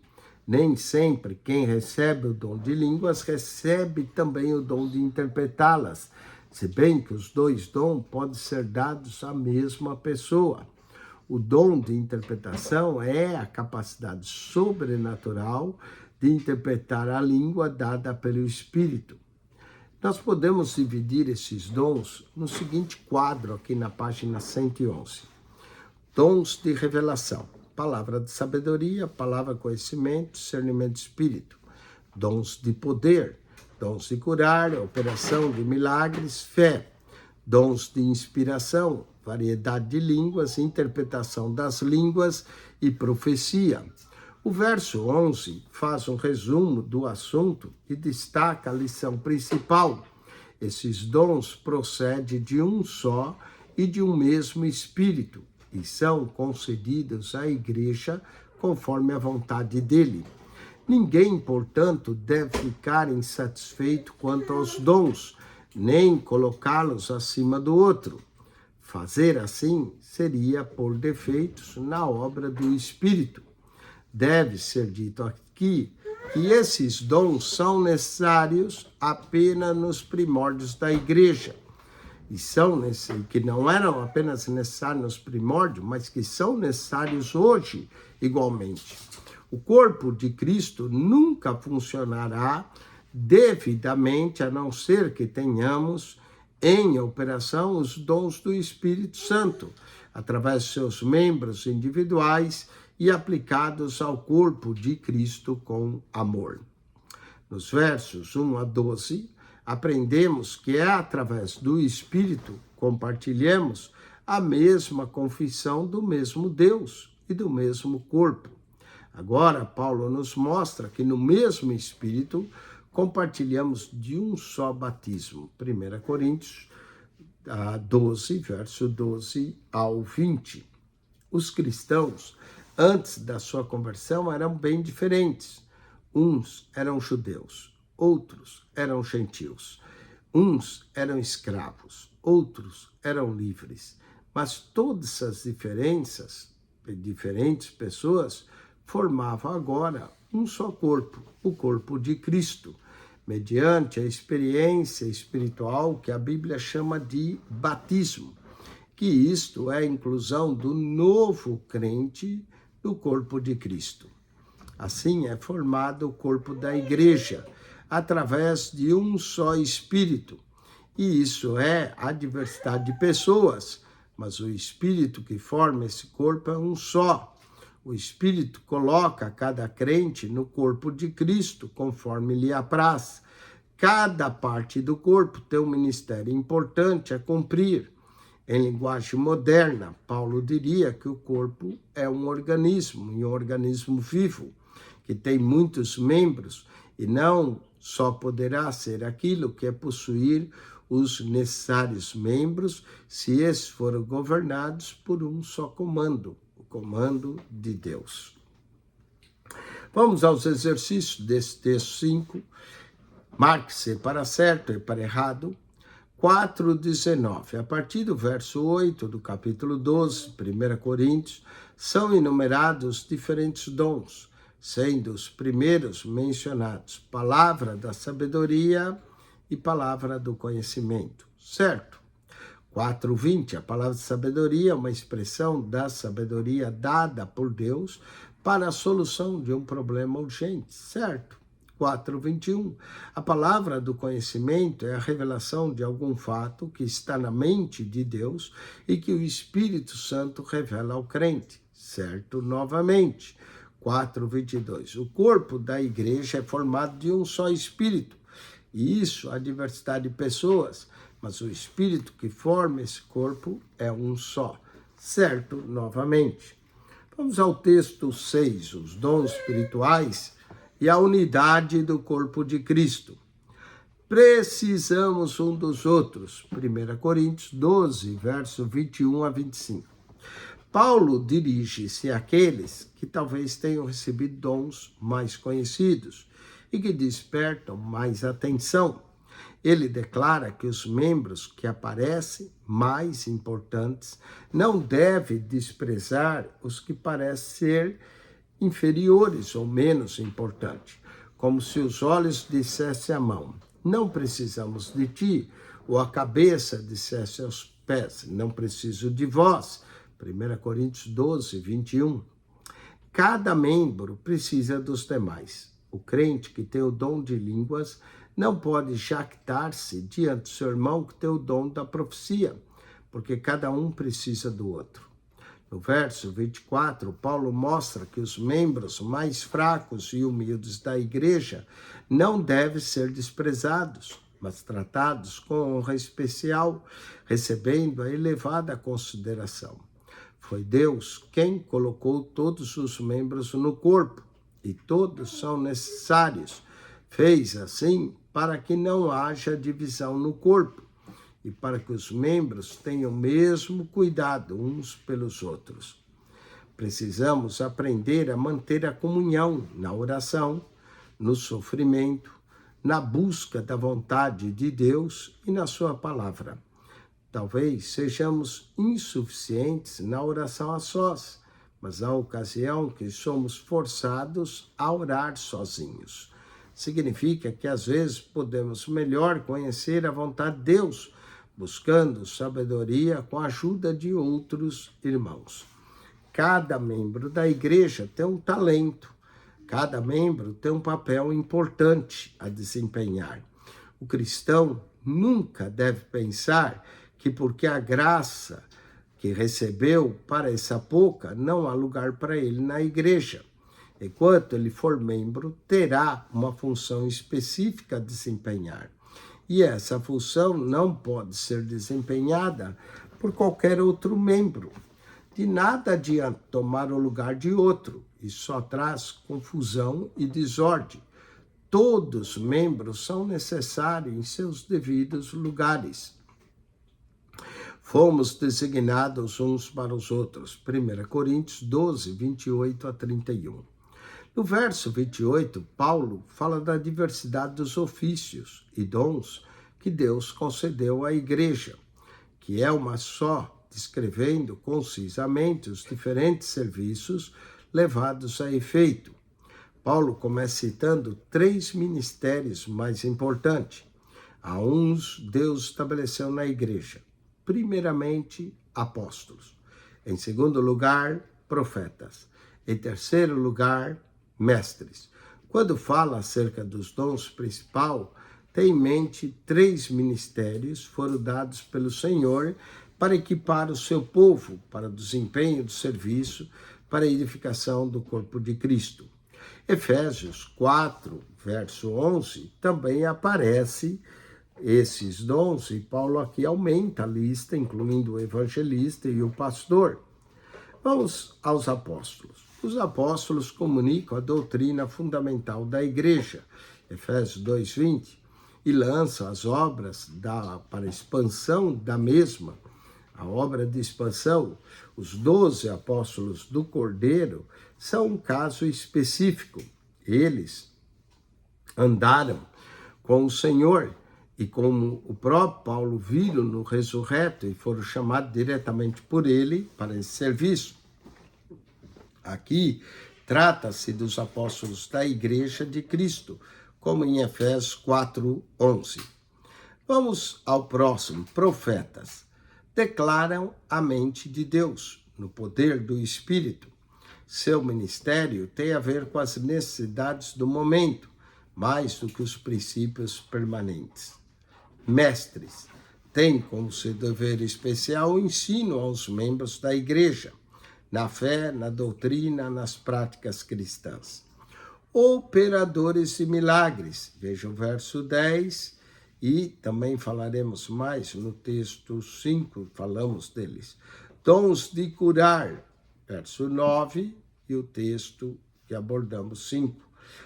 Nem sempre quem recebe o dom de línguas recebe também o dom de interpretá-las, se bem que os dois dons podem ser dados à mesma pessoa. O dom de interpretação é a capacidade sobrenatural de interpretar a língua dada pelo Espírito. Nós podemos dividir esses dons no seguinte quadro aqui na página 111. Dons de revelação, palavra de sabedoria, palavra de conhecimento, discernimento de espírito. Dons de poder, dons de curar, operação de milagres, fé. Dons de inspiração, variedade de línguas, interpretação das línguas e profecia. O verso 11 faz um resumo do assunto e destaca a lição principal. Esses dons procedem de um só e de um mesmo Espírito e são concedidos à igreja conforme a vontade dele. Ninguém, portanto, deve ficar insatisfeito quanto aos dons, nem colocá-los acima do outro. Fazer assim seria pôr defeitos na obra do Espírito. Deve ser dito aqui que esses dons são necessários apenas nos primórdios da igreja. que não eram apenas necessários nos primórdios, mas que são necessários hoje igualmente. O corpo de Cristo nunca funcionará devidamente, a não ser que tenhamos em operação os dons do Espírito Santo, através de seus membros individuais e aplicados ao corpo de Cristo com amor. Nos versos 1 a 12, aprendemos que é através do Espírito compartilhamos a mesma confissão do mesmo Deus e do mesmo corpo. Agora, Paulo nos mostra que no mesmo Espírito compartilhamos de um só batismo. 1 Coríntios 12, verso 12 ao 20. Os cristãos, antes da sua conversão, eram bem diferentes. Uns eram judeus, outros eram gentios. Uns eram escravos, outros eram livres. Mas todas essas diferentes pessoas, formavam agora um só corpo, o corpo de Cristo, mediante a experiência espiritual que a Bíblia chama de batismo, que isto é a inclusão do novo crente no corpo de Cristo. Assim é formado o corpo da igreja, através de um só Espírito. E isso é a diversidade de pessoas, mas o Espírito que forma esse corpo é um só. O Espírito coloca cada crente no corpo de Cristo, conforme lhe apraz. Cada parte do corpo tem um ministério importante a cumprir. Em linguagem moderna, Paulo diria que o corpo é um organismo vivo, que tem muitos membros, e não só poderá ser aquilo que é possuir os necessários membros, se esses forem governados por um só comando, o comando de Deus. Vamos aos exercícios desse texto 5. Marque-se para certo e para errado. 4:19. A partir do verso 8 do capítulo 12, 1 Coríntios, são enumerados diferentes dons, sendo os primeiros mencionados palavra da sabedoria e palavra do conhecimento, certo? 4:20, a palavra de sabedoria é uma expressão da sabedoria dada por Deus para a solução de um problema urgente, certo? 4:21, a palavra do conhecimento é a revelação de algum fato que está na mente de Deus e que o Espírito Santo revela ao crente, certo? Novamente, 4:22, o corpo da igreja é formado de um só Espírito, e isso a diversidade de pessoas, mas o Espírito que forma esse corpo é um só, certo? Novamente. Vamos ao texto 6, os dons espirituais e a unidade do corpo de Cristo. Precisamos um dos outros. 1 Coríntios 12, verso 21 a 25. Paulo dirige-se àqueles que talvez tenham recebido dons mais conhecidos e que despertam mais atenção. Ele declara que os membros que aparecem mais importantes não devem desprezar os que parecem ser inferiores ou menos importantes, como se os olhos dissessem à mão, não precisamos de ti, ou a cabeça dissesse aos pés, não preciso de vós. 1 Coríntios 12, 21. Cada membro precisa dos demais. O crente que tem o dom de línguas não pode jactar-se diante do seu irmão que tem o dom da profecia, porque cada um precisa do outro. No verso 24, Paulo mostra que os membros mais fracos e humildes da igreja não devem ser desprezados, mas tratados com honra especial, recebendo a elevada consideração. Foi Deus quem colocou todos os membros no corpo, e todos são necessários. Fez assim para que não haja divisão no corpo, e para que os membros tenham o mesmo cuidado uns pelos outros. Precisamos aprender a manter a comunhão na oração, no sofrimento, na busca da vontade de Deus e na sua palavra. Talvez sejamos insuficientes na oração a sós, mas há ocasião que somos forçados a orar sozinhos. Significa que às vezes podemos melhor conhecer a vontade de Deus, buscando sabedoria com a ajuda de outros irmãos. Cada membro da igreja tem um talento, cada membro tem um papel importante a desempenhar. O cristão nunca deve pensar que porque a graça que recebeu pareça pouca, não há lugar para ele na igreja. Enquanto ele for membro, terá uma função específica a desempenhar. E essa função não pode ser desempenhada por qualquer outro membro. De nada adianta tomar o lugar de outro, isso só traz confusão e desordem. Todos os membros são necessários em seus devidos lugares. Fomos designados uns para os outros. 1 Coríntios 12, 28 a 31. No verso 28, Paulo fala da diversidade dos ofícios e dons que Deus concedeu à igreja, que é uma só, descrevendo concisamente os diferentes serviços levados a efeito. Paulo começa citando 3 ministérios mais importantes. A uns Deus estabeleceu na igreja. Primeiramente, apóstolos. Em segundo lugar, profetas. Em terceiro lugar, mestres. Quando fala acerca dos dons principal, tem em mente 3 ministérios foram dados pelo Senhor para equipar o seu povo para o desempenho do serviço, para a edificação do corpo de Cristo. Efésios 4, verso 11, também aparece esses dons, e Paulo aqui aumenta a lista, incluindo o evangelista e o pastor. Vamos aos apóstolos. Os apóstolos comunicam a doutrina fundamental da igreja, Efésios 2:20, e lançam as obras para a expansão da mesma. A obra de expansão, os 12 apóstolos do Cordeiro, são um caso específico. Eles andaram com o Senhor e como o próprio Paulo viram no ressurreto e foram chamados diretamente por ele para esse serviço. Aqui trata-se dos apóstolos da igreja de Cristo, como em Efésios 4:11. Vamos ao próximo, profetas. Declaram a mente de Deus, no poder do Espírito. Seu ministério tem a ver com as necessidades do momento, mais do que os princípios permanentes. Mestres têm como seu dever especial o ensino aos membros da igreja, na fé, na doutrina, nas práticas cristãs. Operadores de milagres, veja o verso 10, e também falaremos mais no texto 5, falamos deles. Dons de curar, verso 9, e o texto que abordamos 5.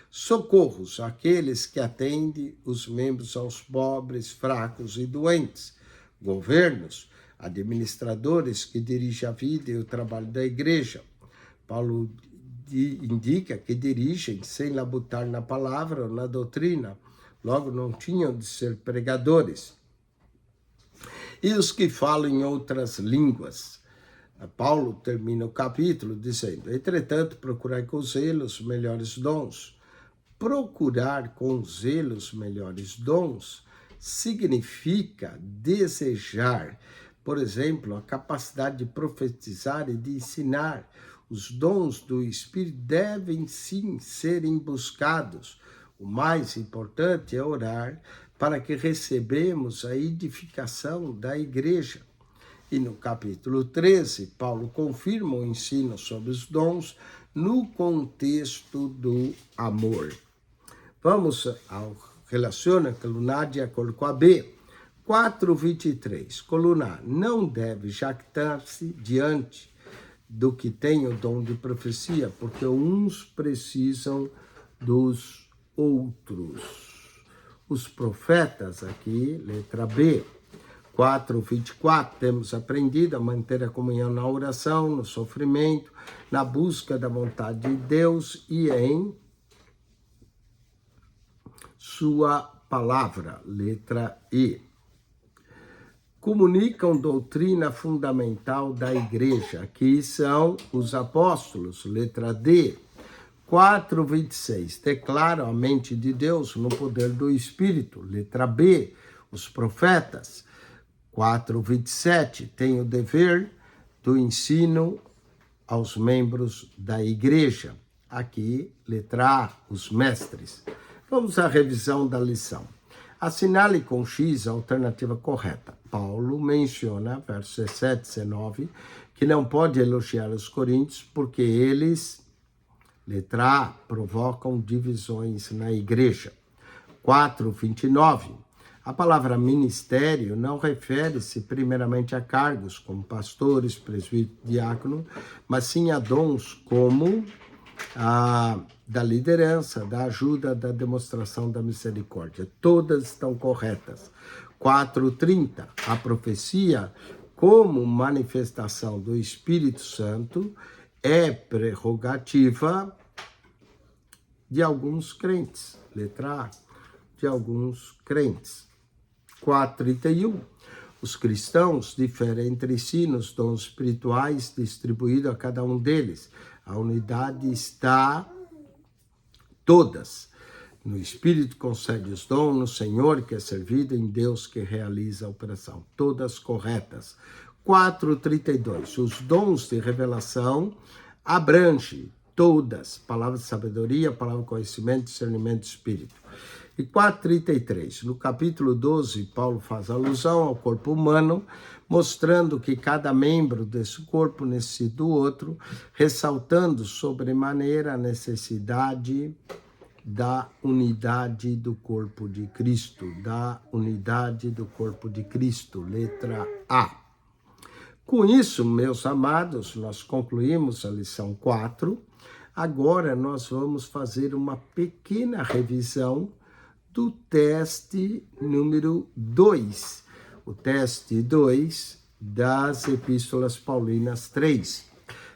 Socorros, aqueles que atendem os membros aos pobres, fracos e doentes. Governos, administradores que dirigem a vida e o trabalho da igreja. Paulo indica que dirigem sem labutar na palavra ou na doutrina, logo não tinham de ser pregadores. E os que falam em outras línguas. Paulo termina o capítulo dizendo: entretanto, procurai com zelo os melhores dons. Procurar com zelo os melhores dons significa desejar, por exemplo, a capacidade de profetizar e de ensinar. Os dons do Espírito devem sim serem buscados. O mais importante é orar para que recebamos a edificação da igreja. E no capítulo 13, Paulo confirma o ensino sobre os dons no contexto do amor. Vamos ao relaciona a coluna A de acordo com a B. 4:23. Coluna A. Não deve jactar-se diante do que tem o dom de profecia, porque uns precisam dos outros. Os profetas aqui, letra B. 4:24, temos aprendido a manter a comunhão na oração, no sofrimento, na busca da vontade de Deus e em sua palavra, letra E. Comunicam doutrina fundamental da igreja, que são os apóstolos, letra D. 4:26, declaram a mente de Deus no poder do Espírito, letra B. Os profetas. 4:27, tem o dever do ensino aos membros da igreja. Aqui, letra A, os mestres. Vamos à revisão da lição. Assinale com X a alternativa correta. Paulo menciona, versos 17 e 19, que não pode elogiar os coríntios porque eles, letra A, provocam divisões na igreja. 4:29. A palavra ministério não refere-se primeiramente a cargos como pastores, presbítero, diácono, mas sim a dons como da liderança, da ajuda, da demonstração da misericórdia. Todas estão corretas. 4:30. A profecia, como manifestação do Espírito Santo, é prerrogativa de alguns crentes. Letra A, de alguns crentes. 4:31. Os cristãos diferem entre si nos dons espirituais distribuídos a cada um deles. A unidade está todas. No Espírito concede os dons, no Senhor que é servido, em Deus que realiza a operação. Todas corretas. 4:32. Os dons de revelação abrangem todas. Palavra de sabedoria, palavra de conhecimento, discernimento de espírito. E 4:33, no capítulo 12, Paulo faz alusão ao corpo humano, mostrando que cada membro desse corpo necessita do outro, ressaltando sobremaneira a necessidade da unidade do corpo de Cristo, da unidade do corpo de Cristo, letra A. Com isso, meus amados, nós concluímos a lição 4. Agora nós vamos fazer uma pequena revisão do teste número 2, o teste 2 das Epístolas Paulinas 3.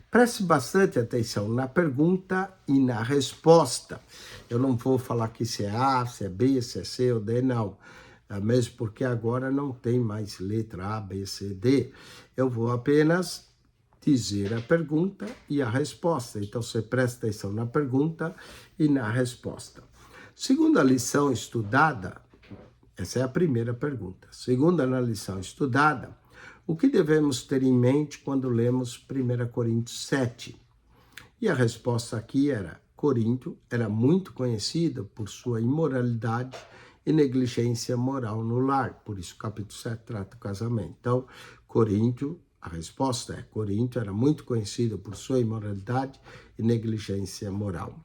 Preste bastante atenção na pergunta e na resposta. Eu não vou falar que se é A, se é B, se é C ou D, não. Mesmo porque agora não tem mais letra A, B, C, D. Eu vou apenas dizer a pergunta e a resposta. Então, você presta atenção na pergunta e na resposta. Segundo a lição estudada, essa é a primeira pergunta. Segundo a lição estudada, o que devemos ter em mente quando lemos 1 Coríntios 7? E a resposta aqui era: Corinto era muito conhecida por sua imoralidade e negligência moral no lar. Por isso, o capítulo 7 trata do casamento. Então, Corinto, a resposta é: Corinto era muito conhecido por sua imoralidade e negligência moral.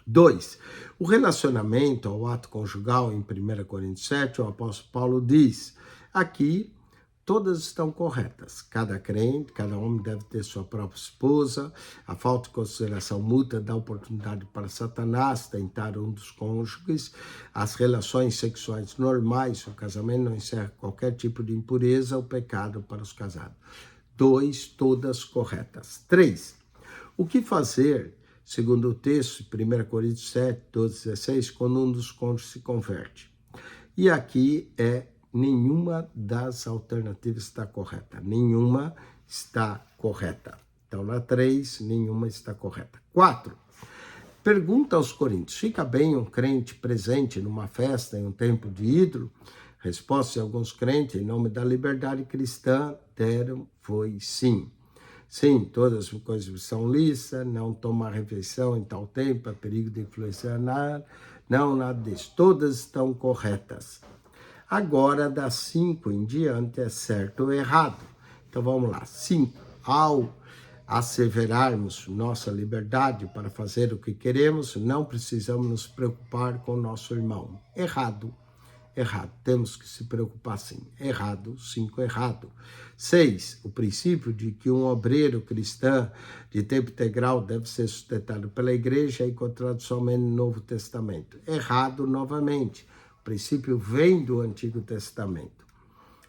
2. O relacionamento ao ato conjugal em 1 Coríntios 7, o apóstolo Paulo diz: aqui todas estão corretas. Cada crente, cada homem deve ter sua própria esposa. A falta de consideração mútua dá oportunidade para Satanás tentar um dos cônjuges. As relações sexuais normais, o casamento não encerra qualquer tipo de impureza ou pecado para os casados. 2. Todas corretas. 3. O que fazer, segundo o texto, 1 Coríntios 7, 12, 16, quando um dos cônjuges se converte? E aqui nenhuma das alternativas está correta. Nenhuma está correta. Então, na 3, nenhuma está correta. 4. Pergunta aos coríntios: fica bem um crente presente numa festa, em um templo de ídolo? Resposta de alguns crentes, em nome da liberdade cristã, deram foi sim. Sim, todas as coisas são lícitas, não tomar refeição em tal tempo, é perigo de influenciar nada. Não, nada disso. Todas estão corretas. Agora, das 5 em diante, é certo ou errado. Então, vamos lá. 5. Ao asseverarmos nossa liberdade para fazer o que queremos, não precisamos nos preocupar com o nosso irmão. Errado. Errado. Temos que se preocupar sim. Errado. 5. Errado. 6. O princípio de que um obreiro cristão de tempo integral deve ser sustentado pela igreja é encontrado somente no Novo Testamento. Errado novamente. O princípio vem do Antigo Testamento.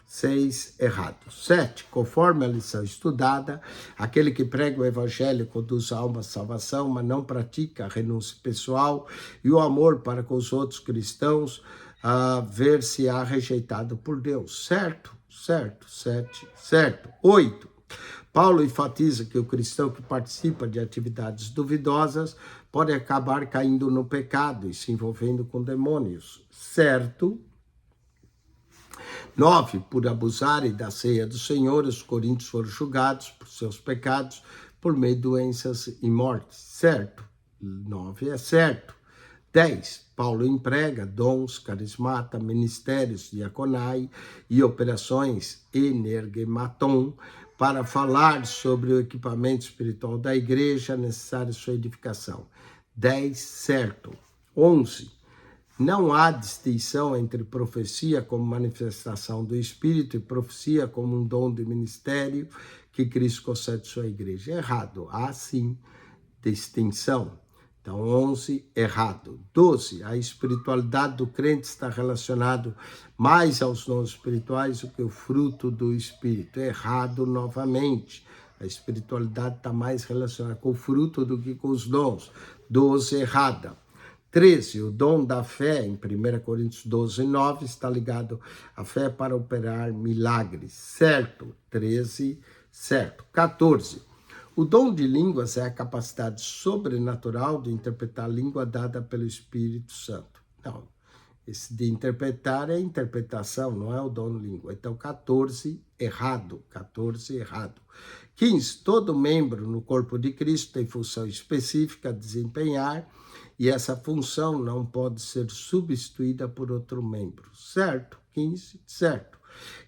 6. Errado. 7. Conforme a lição estudada, aquele que prega o evangelho conduz a alma à salvação, mas não pratica a renúncia pessoal e o amor para com os outros cristãos, ver-se-á rejeitado por Deus. Certo? Certo. 7. Certo. 8. Paulo enfatiza que o cristão que participa de atividades duvidosas pode acabar caindo no pecado e se envolvendo com demônios. Certo. 9, por abusarem da ceia do Senhor, os coríntios foram julgados por seus pecados, por meio de doenças e mortes. Certo? 9 é certo. 10, Paulo emprega dons, carismata, ministérios, diaconai e operações energematon para falar sobre o equipamento espiritual da igreja necessário à sua edificação. 10, certo. 11, não há distinção entre profecia como manifestação do Espírito e profecia como um dom de ministério que Cristo concede à sua igreja. Errado. Há sim distinção. Então, 11, errado. 12, a espiritualidade do crente está relacionado mais aos dons espirituais do que o fruto do Espírito. Errado novamente. A espiritualidade está mais relacionada com o fruto do que com os dons. 12, errada. 13, o dom da fé, em 1 Coríntios 12, 9, está ligado à fé para operar milagres. Certo. 13, certo. 14, o dom de línguas é a capacidade sobrenatural de interpretar a língua dada pelo Espírito Santo. Não, esse de interpretar é interpretação, não é o dom de língua. Então, 14, errado. 14, errado. 15, todo membro no corpo de Cristo tem função específica a desempenhar e essa função não pode ser substituída por outro membro. Certo? 15, certo.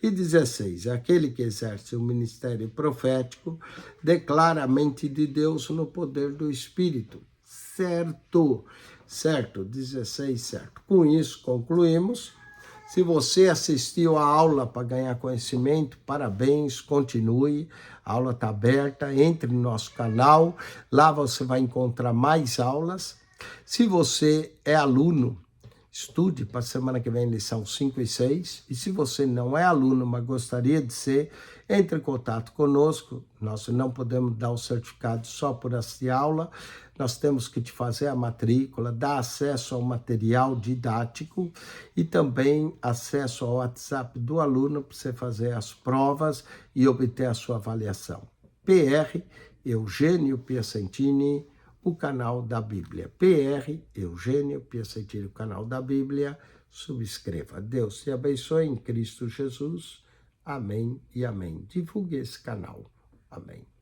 E 16, aquele que exerce o ministério profético declara a mente de Deus no poder do Espírito. Certo, certo, 16, certo. Com isso, concluímos. Se você assistiu a aula para ganhar conhecimento, parabéns, continue. A aula está aberta, entre no nosso canal, lá você vai encontrar mais aulas. Se você é aluno, estude para a semana que vem, lição 5 e 6. E se você não é aluno, mas gostaria de ser, entre em contato conosco. Nós não podemos dar o certificado só por assistir aula. Nós temos que te fazer a matrícula, dar acesso ao material didático e também acesso ao WhatsApp do aluno para você fazer as provas e obter a sua avaliação. PR Eugênio Piacentini, o canal da Bíblia. PR Eugênio Piacentini, o canal da Bíblia. Subscreva. Deus te abençoe em Cristo Jesus. Amém e amém. Divulgue esse canal. Amém.